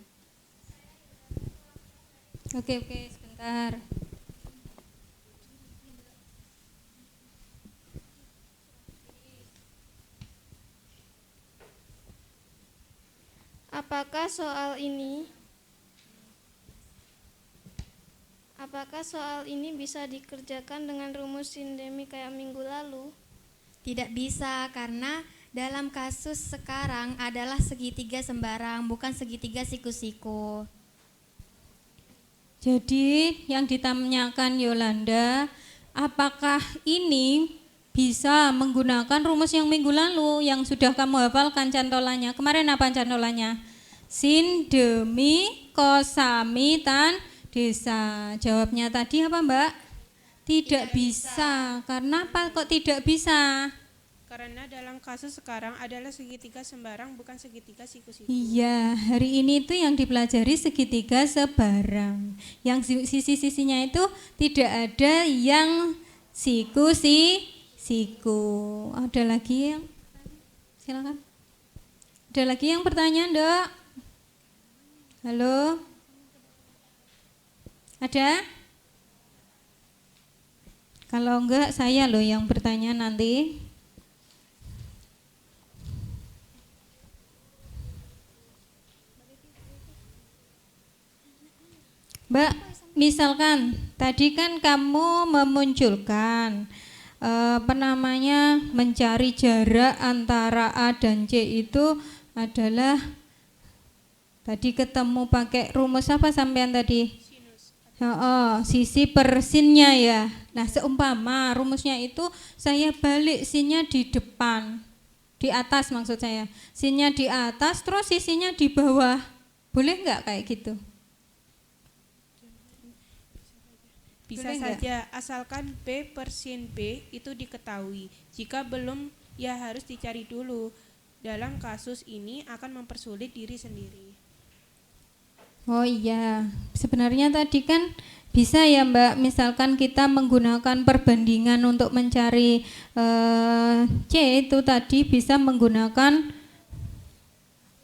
Oke, sebentar. Apakah soal ini bisa dikerjakan dengan rumus sindemi kayak minggu lalu? Tidak bisa, karena dalam kasus sekarang adalah segitiga sembarang, bukan segitiga siku-siku. Jadi yang ditanyakan Yolanda, apakah ini bisa menggunakan rumus yang minggu lalu yang sudah kamu hafalkan cantolannya? Kemarin apa cantolannya? Sin, demi, kosami, tan, desa. Jawabnya tadi apa Mbak? Tidak bisa. Karena apa kok tidak bisa? Karena dalam kasus sekarang adalah segitiga sembarang, bukan segitiga siku-siku. Iya, hari ini itu yang dipelajari segitiga sebarang. Yang sisi-sisinya itu tidak ada yang siku. Ada lagi yang? Silakan. Ada lagi yang bertanya, Dok? Halo? Ada? Kalau enggak, saya loh yang bertanya nanti. Mbak, misalkan tadi kan kamu memunculkan mencari jarak antara A dan C itu adalah tadi ketemu pakai rumus apa sampean tadi? Sisi per sinnya ya. Nah, seumpama rumusnya itu saya balik sinnya di depan, di atas maksud saya. Sinnya di atas terus sisinya di bawah. Boleh enggak kayak gitu? Bisa saja, asalkan B per sin B itu diketahui. Jika belum, ya harus dicari dulu. Dalam kasus ini akan mempersulit diri sendiri. Oh iya, sebenarnya tadi kan bisa ya Mbak, misalkan kita menggunakan perbandingan untuk mencari C itu tadi bisa menggunakan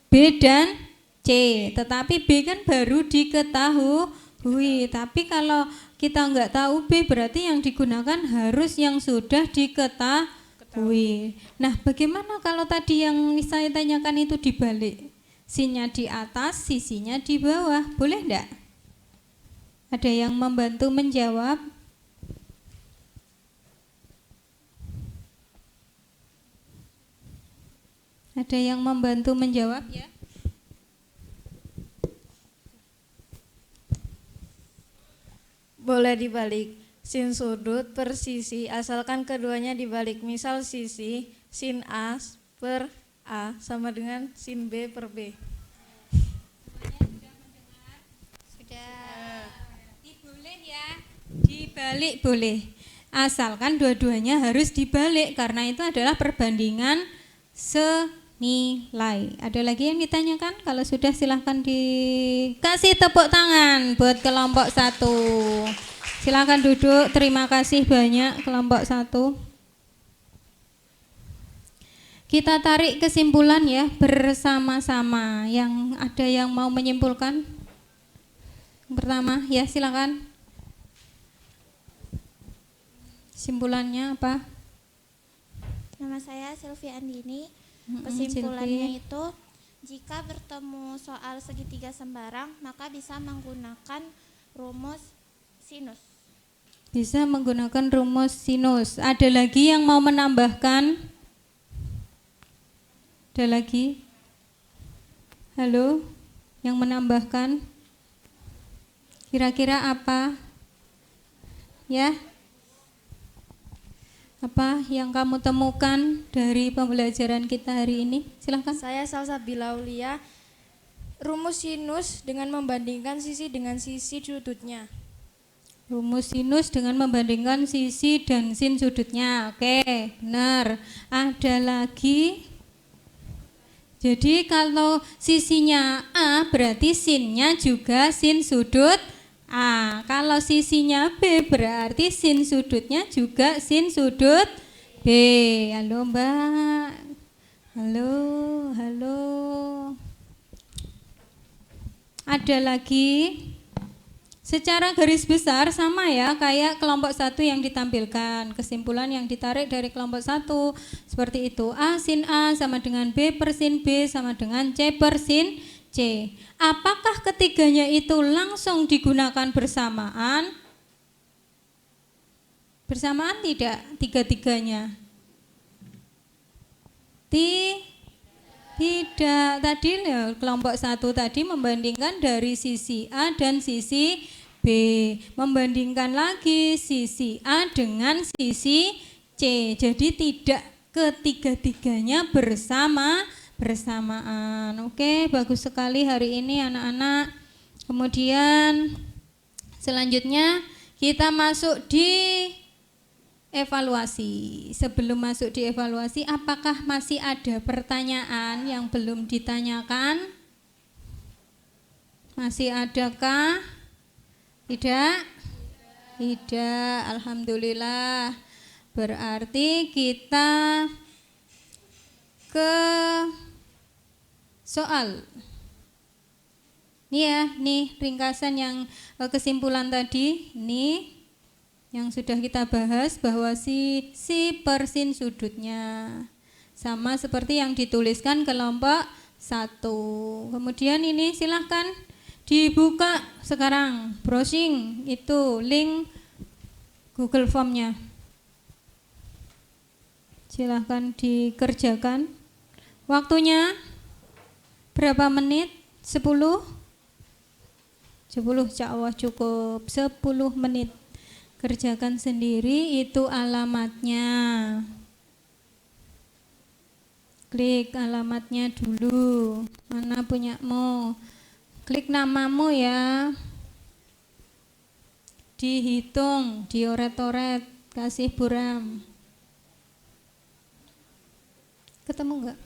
B dan C. Tetapi B kan baru diketahui, tapi kalau kita nggak tahu B berarti yang digunakan harus yang sudah diketahui. Nah, bagaimana kalau tadi yang saya tanyakan itu dibalik? Sinnya di atas, sisinya di bawah. Boleh enggak? Ada yang membantu menjawab? Ada yang membantu menjawab ya? Boleh dibalik sin sudut per sisi asalkan keduanya dibalik. Misal sisi sin A per A sama dengan sin B per B. Sudah. Boleh ya, dibalik boleh. Asalkan dua-duanya harus dibalik karena itu adalah perbandingan senilai. Ada lagi yang ditanyakan? Kalau sudah silahkan dikasih tepuk tangan buat kelompok 1. Silahkan duduk, terima kasih banyak kelompok 1. Kita tarik kesimpulan ya bersama-sama. Yang ada yang mau menyimpulkan? Pertama ya silakan. Kesimpulannya apa? Nama saya Sylvia Andini. Kesimpulannya itu jika bertemu soal segitiga sembarang maka bisa menggunakan rumus sinus. Bisa menggunakan rumus sinus. Ada lagi yang mau menambahkan? Ada lagi? Halo? Yang menambahkan? Kira-kira apa? Ya? Apa yang kamu temukan dari pembelajaran kita hari ini? Silahkan. Saya Salsabila Aulia. Rumus sinus dengan membandingkan sisi dengan sisi sudutnya. Rumus sinus dengan membandingkan sisi dan sin sudutnya. Oke, benar. Ada lagi? Jadi kalau sisinya A berarti sinnya juga sin sudut A. Kalau sisinya B berarti sin sudutnya juga sin sudut B. Halo Mbak. Halo, halo. Ada lagi? Secara garis besar sama ya kayak kelompok 1 yang ditampilkan. Kesimpulan yang ditarik dari kelompok 1 seperti itu. A sin A sama dengan B per sin B sama dengan C per sin C. Apakah ketiganya itu langsung digunakan bersamaan? Bersamaan tidak tiga-tiganya? Tidak. Tadi kelompok 1 tadi membandingkan dari sisi A dan sisi B. Membandingkan lagi sisi A dengan sisi C. Jadi tidak ketiga-tiganya bersamaan. Oke, bagus sekali hari ini anak-anak. Kemudian selanjutnya kita masuk di evaluasi. Sebelum masuk di evaluasi, apakah masih ada pertanyaan yang belum ditanyakan? Masih adakah? Tidak? Tidak, alhamdulillah. Berarti kita ke soal. Nih ya, nih ringkasan yang kesimpulan tadi, nih yang sudah kita bahas bahwa si per sin sudutnya sama seperti yang dituliskan kelompok 1. Kemudian ini silahkan dibuka sekarang, browsing itu link Google Form-nya. Silahkan dikerjakan. Waktunya berapa menit? 10? 10 insya Allah cukup 10 menit. Kerjakan sendiri, itu alamatnya. Klik alamatnya dulu. Mana punyamu? Klik namamu ya. Dihitung, dioret-oret, kasih buram. Ketemu enggak?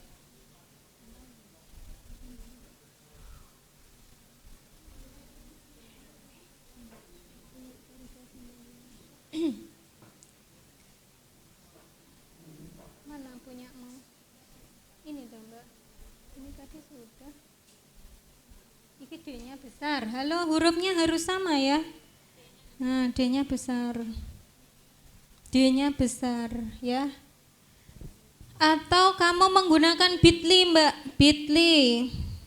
Mana punyamu? Ini dong Mbak. Ini tadi sudah. Ini D-nya besar. Halo, hurufnya harus sama ya. Nah, D-nya besar. D-nya besar ya. Atau kamu menggunakan Bitly Mbak. Bitly.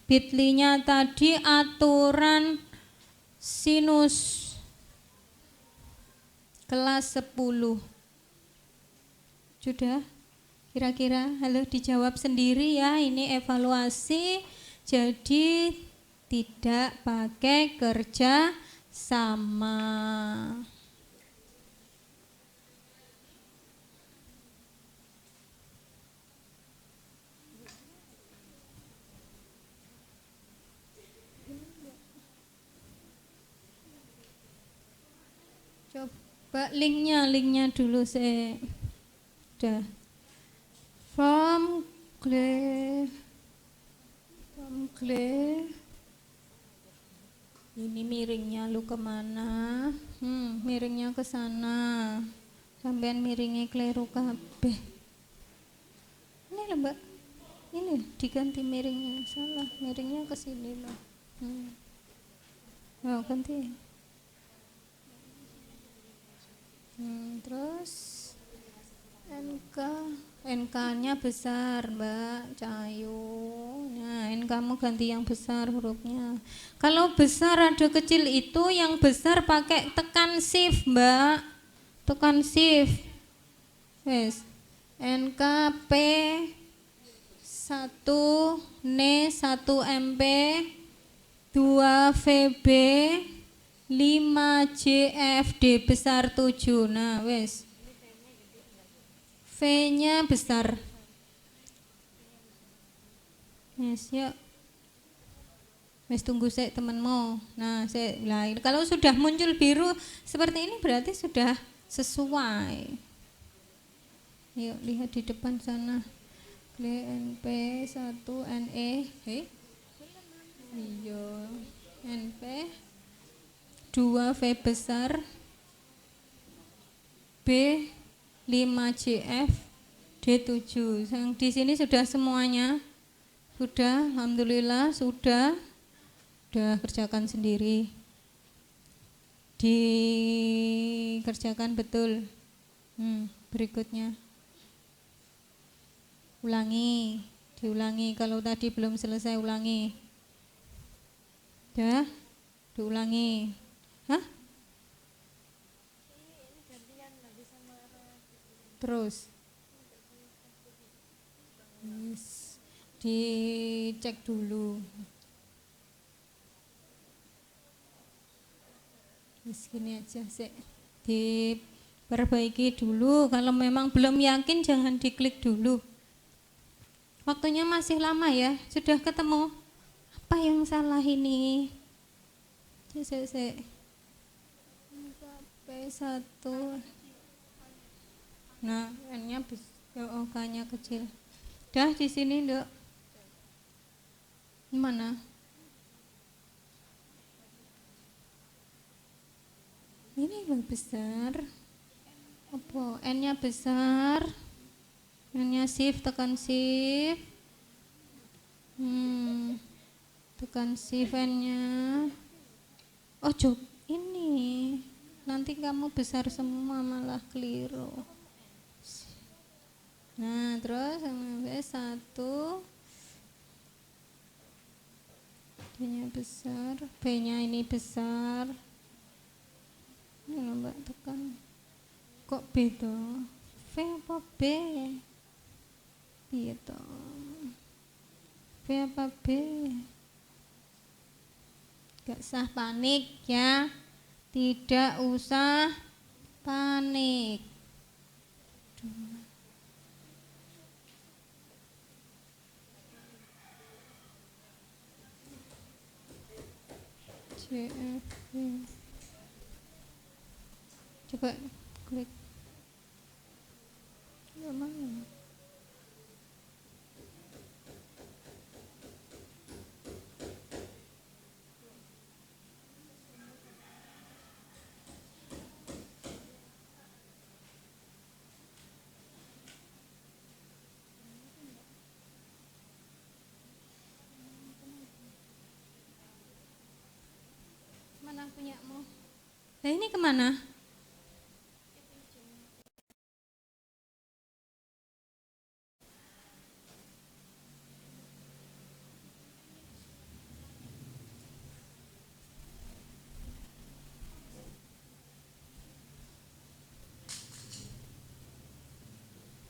Bitly-nya tadi aturan sinus kelas 10. Sudah? Kira-kira halo dijawab sendiri ya. Ini evaluasi. Jadi tidak pakai kerja sama. Coba linknya dulu saya. Udah. From clay. Ini miringnya lu kemana? Miringnya ke sana. Sampean miringnya keliru kabeh. Ini loh mbak. Ini diganti miringnya. Salah, miringnya ke sini loh. Oh, ganti. Terus NK-nya besar Mbak Cahayu. Nah, NK-mu ganti yang besar hurufnya. Kalau besar ada kecil itu, yang besar pakai tekan shift Mbak. Tekan shift. Wes. NKP 1 N 1 MP 2 VB 5 JFD besar 7. Nah, wes. V-nya besar. Yes, yuk. Wes tunggu saya temanmu. Nah, kalau sudah muncul biru seperti ini berarti sudah sesuai. Yuk lihat di depan sana. NP 1 NE. Iya. NP 2 V besar B 5 JF D7. Yang di sini sudah semuanya. Sudah, alhamdulillah sudah kerjakan sendiri. Dikerjakan betul. Berikutnya. Diulangi kalau tadi belum selesai ulangi. Ya, diulangi. Hah? Terus dicek dulu. Gini aja sih. Diperbaiki dulu. Kalau memang belum yakin jangan diklik dulu. Waktunya masih lama ya. Sudah ketemu apa yang salah ini? P1. Nah, N-nya K-nya kecil. Dah di sini, Dok. Mana? Ini lebih besar. Apa? N-nya besar. N-nya shift, tekan shift. Tekan shift N-nya. Oh, ini. Nanti kamu besar semua malah keliru. Nah, terus B1 D-nya besar, B-nya ini besar. Ini Mbak tekan. Kok B toh? V apa B? Piye toh? V apa B? Gak usah panik ya. Tidak usah panik. CFV. Coba klik. Mana? Mana punyamu? Nah, ini kemana?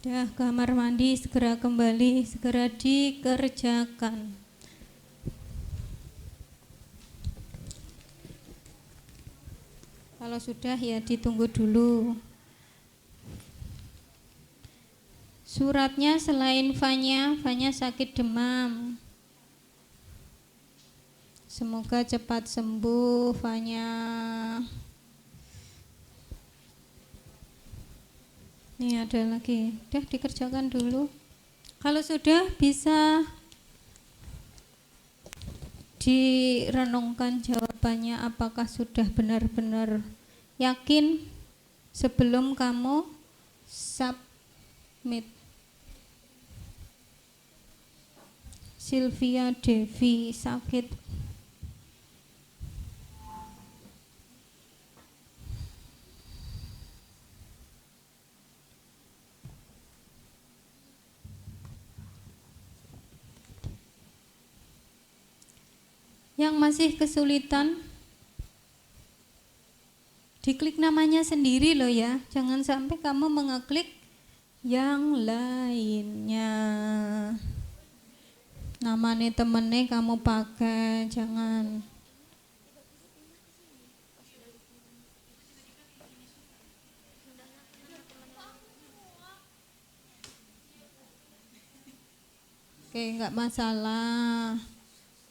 Dah kamar mandi segera kembali, segera dikerjakan. Kalau sudah ya ditunggu dulu. Suratnya selain Fanya sakit demam. Semoga cepat sembuh Fanya. Nih ada lagi, udah dikerjakan dulu. Kalau sudah bisa direnungkan jawabannya, apakah sudah benar-benar yakin sebelum kamu submit. Sylvia Devi sakit. Yang masih kesulitan, diklik namanya sendiri loh ya. Jangan sampai kamu mengeklik yang lainnya. Namanya temennya kamu pakai, jangan. Oke, enggak masalah.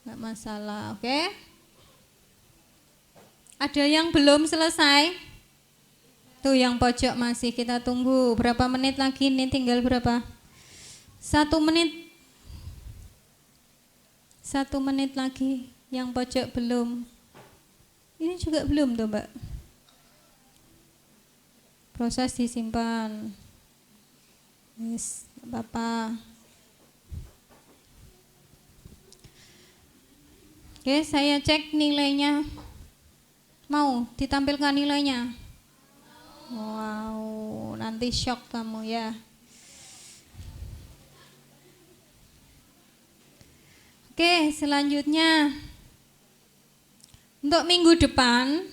Enggak masalah, oke? Ada yang belum selesai? Tuh yang pojok masih kita tunggu. Berapa menit lagi nih? Tinggal berapa? 1 menit. 1 menit lagi. Yang pojok belum. Ini juga belum tuh Mbak. Proses disimpan. Yes, apa-apa. Oke, saya cek nilainya. Mau ditampilkan nilainya? Wow, nanti shock kamu ya. Oke, selanjutnya untuk minggu depan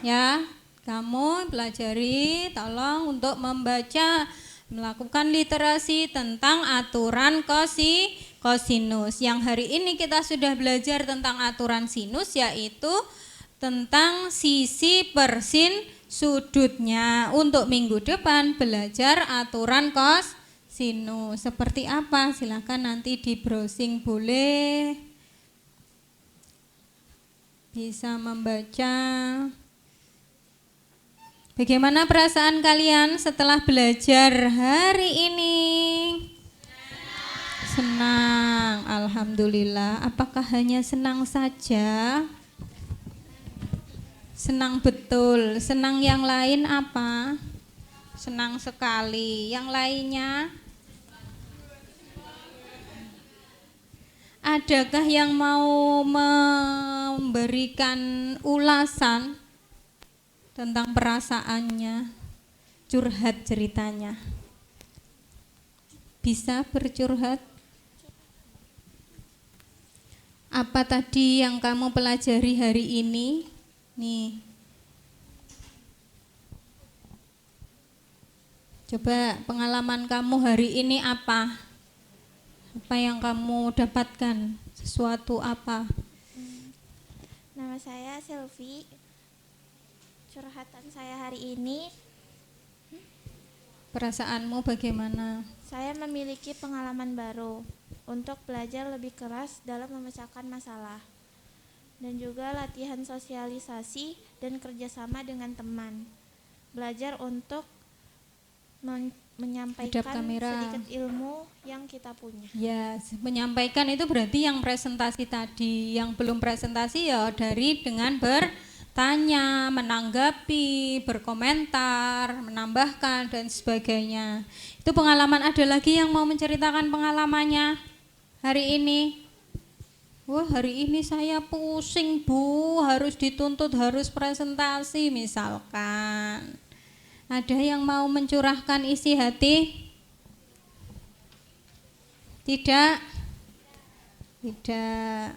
ya, kamu pelajari tolong untuk membaca, melakukan literasi tentang aturan kosinus. Yang hari ini kita sudah belajar tentang aturan sinus, yaitu tentang sisi per sin sudutnya. Untuk minggu depan belajar aturan kosinus. Seperti apa? Silahkan nanti di browsing, boleh bisa membaca. Bagaimana perasaan kalian setelah belajar hari ini? Senang, alhamdulillah. Apakah hanya senang saja? Senang betul. Senang yang lain apa? Senang sekali. Yang lainnya? Adakah yang mau memberikan ulasan tentang perasaannya, curhat ceritanya? Bisa bercurhat? Apa tadi yang kamu pelajari hari ini? Nih, coba pengalaman kamu hari ini apa? Apa yang kamu dapatkan? Sesuatu apa? Nama saya Selvi. Curhatan saya hari ini, Perasaanmu bagaimana? saya memiliki pengalaman baru untuk belajar lebih keras dalam memecahkan masalah, dan juga latihan sosialisasi dan kerjasama dengan teman. Belajar untuk menyampaikan sedikit ilmu yang kita punya. Ya, menyampaikan itu berarti yang presentasi tadi. Yang belum presentasi ya dari dengan bertanya, menanggapi, berkomentar, menambahkan dan sebagainya. Itu pengalaman. Ada lagi yang mau menceritakan pengalamannya hari ini? Wah, hari ini saya pusing Bu, harus dituntut, harus presentasi misalkan. Ada yang mau mencurahkan isi hati? Tidak? Tidak.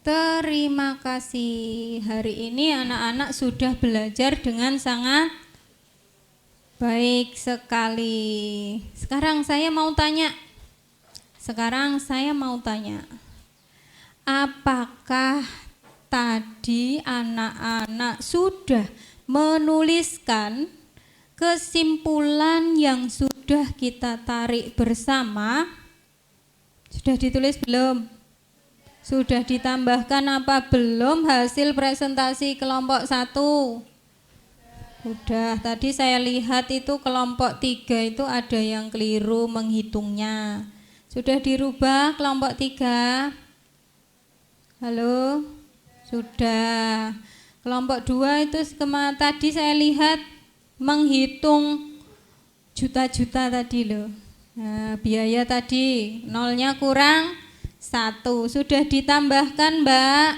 Terima kasih. Hari ini anak-anak sudah belajar dengan sangat baik sekali. Sekarang saya mau tanya. Apakah tadi anak-anak sudah menuliskan kesimpulan yang sudah kita tarik bersama sudah ditulis belum? Sudah ditambahkan apa belum hasil presentasi kelompok 1? Sudah, tadi saya lihat itu kelompok 3 itu ada yang keliru menghitungnya. Sudah dirubah kelompok 3? Halo? Sudah. Kelompok 2 itu tadi saya lihat menghitung juta-juta tadi loh. Nah, biaya tadi nolnya kurang 1. Sudah ditambahkan Mbak?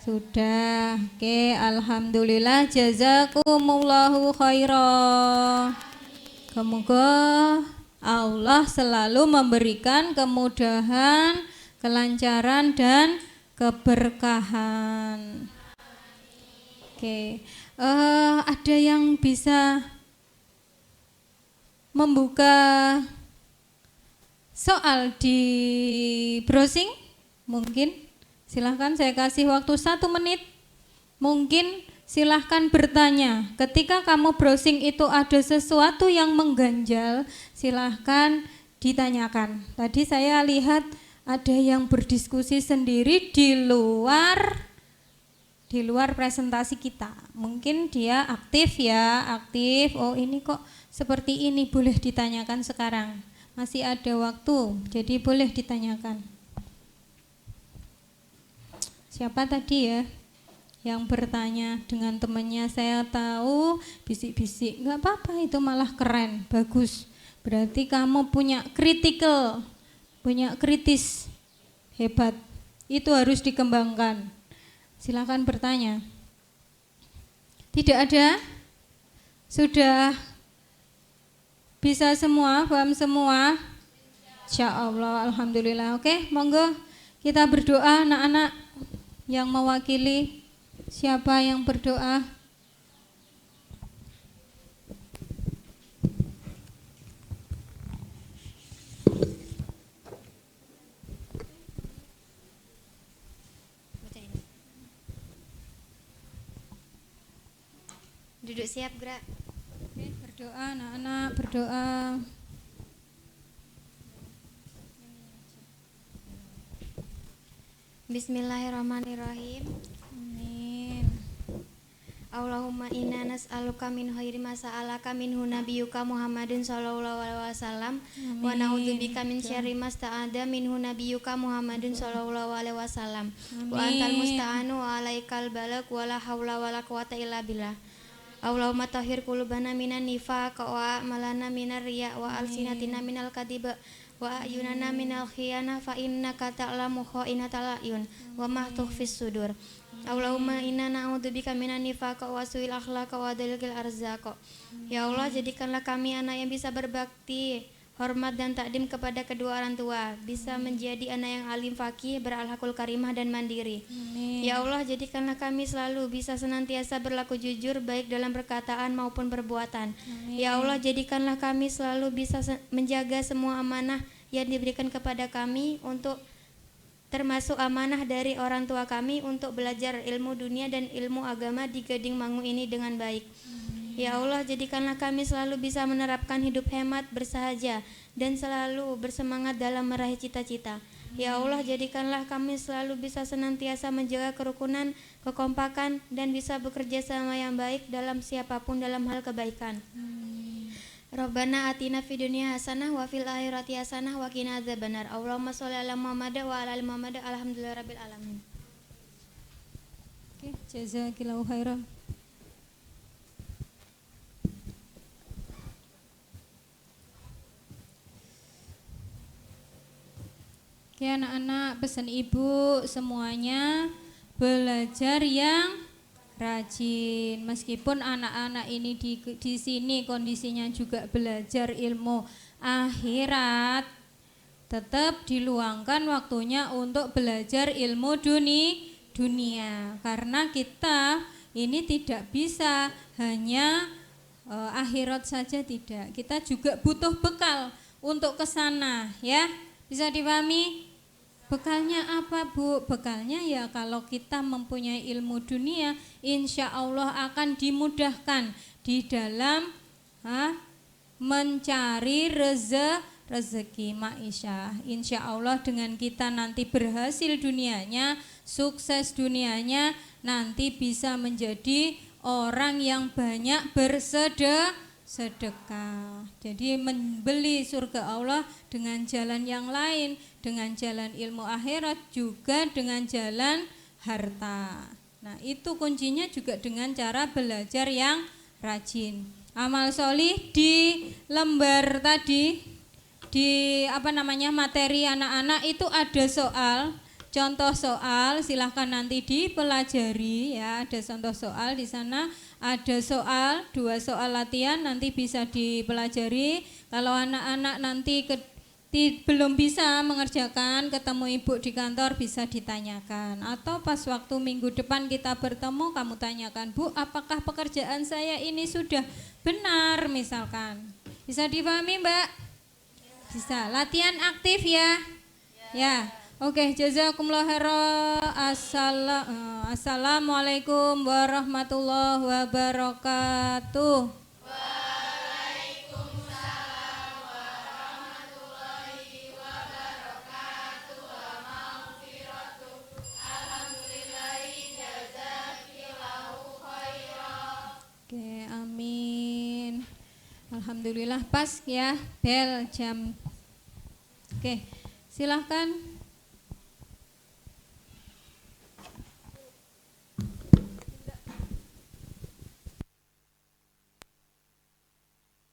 Sudah. Oke, alhamdulillah, jazakumullahu khairan. Semoga Allah selalu memberikan kemudahan, kelancaran dan keberkahan. Oke, ada yang bisa membuka soal di browsing? Mungkin silahkan, saya kasih waktu 1 menit. Mungkin silahkan bertanya. Ketika kamu browsing itu ada sesuatu yang mengganjal, silahkan ditanyakan. Tadi saya lihat ada yang berdiskusi sendiri di luar presentasi kita. Mungkin dia aktif ya, aktif. Oh ini kok seperti ini, boleh ditanyakan sekarang. Masih ada waktu, jadi boleh ditanyakan. Siapa tadi ya yang bertanya dengan temannya? Saya tahu bisik-bisik, nggak apa-apa, itu malah keren, bagus. Berarti kamu punya kritikal, punya kritis, hebat. Itu harus dikembangkan. Silakan bertanya. Tidak ada? Sudah bisa semua, paham semua? Insya Allah, alhamdulillah. Oke, monggo kita berdoa anak-anak. Yang mewakili, siapa yang berdoa? Duduk siap, gerak. Oke, berdoa anak-anak, berdoa. Bismillahirrahmanirrahim. Amin. Allahumma inna nas'aluka min khairi ma sa'alaka minhu nabiyyuka Muhammadun sallallahu alaihi wasallam wa na'udzubika min syarri ma sta'ada minhu nabiyyuka Muhammadun sallallahu alaihi wasallam. Wa antal musta'anu wa alaikal balagh wa la haula wa la quwata illa billah. Allahumma tahhir qulubana minan nifaq wa a'malana minar riya wa alsinatina minal kadhib wa ayunana minal khiyana fa innaka ta'lamu kha'inatal a'yun wa ma tukhfis sudur. Allahumma inna na'udzubika minan nifaq wa su'il akhlaq wa dalil arzaq. Ya Allah, jadikanlah kami anak yang bisa berbakti, hormat dan takdim kepada kedua orang tua, bisa menjadi anak yang alim faqih, berakhlakul karimah dan mandiri. Amin. Ya Allah, jadikanlah kami selalu bisa senantiasa berlaku jujur baik dalam perkataan maupun perbuatan. Amin. Ya Allah, jadikanlah kami selalu bisa menjaga semua amanah yang diberikan kepada kami, untuk termasuk amanah dari orang tua kami untuk belajar ilmu dunia dan ilmu agama di Gading Mangu ini dengan baik. Ya Allah, jadikanlah kami selalu bisa menerapkan hidup hemat, bersahaja, dan selalu bersemangat dalam meraih cita-cita. Ya Allah, jadikanlah kami selalu bisa senantiasa menjaga kerukunan, kekompakan, dan bisa bekerja sama yang baik dalam siapapun dalam hal kebaikan. Rabbana atina fid dunya hasanah wa fil akhirati hasanah wa qina adzabannar. Allahumma sholli ala Muhammad wa ala ali Muhammad. Alhamdulillahirabbil alamin. Oke, jazakillahu khairan. Oke anak-anak, pesan ibu semuanya belajar yang rajin. Meskipun anak-anak ini di sini kondisinya juga belajar ilmu akhirat, tetap diluangkan waktunya untuk belajar ilmu dunia. Karena kita ini tidak bisa hanya akhirat saja, tidak. Kita juga butuh bekal untuk ke sana, ya. Bisa dipahami? Bekalnya apa, Bu? Bekalnya ya kalau kita mempunyai ilmu dunia, insya Allah akan dimudahkan di dalam mencari rezeki ma'isyah. Insya Allah dengan kita nanti berhasil dunianya, sukses dunianya, nanti bisa menjadi orang yang banyak sedekah. Jadi membeli surga Allah dengan jalan yang lain, dengan jalan ilmu akhirat, juga dengan jalan harta. Nah, itu kuncinya juga dengan cara belajar yang rajin. Amal solih di lembar tadi, di materi anak-anak itu ada soal, contoh soal, silahkan nanti dipelajari ya. Ada contoh soal di sana, ada soal, 2 soal latihan nanti bisa dipelajari. Kalau anak-anak nanti belum bisa mengerjakan, ketemu ibu di kantor bisa ditanyakan. Atau pas waktu minggu depan kita bertemu, kamu tanyakan, Bu, apakah pekerjaan saya ini sudah benar misalkan. Bisa dipahami Mbak? Bisa. Latihan aktif ya? Ya. Oke, jazakumullah khairan. Assalamualaikum warahmatullahi wabarakatuh. Waalaikumsalam warahmatullahi wabarakatuh. Wa maghfiratuh. Alhamdulillahi jazakillahu khairan. Oke, amin. Alhamdulillah pas ya bel jam. Oke, silahkan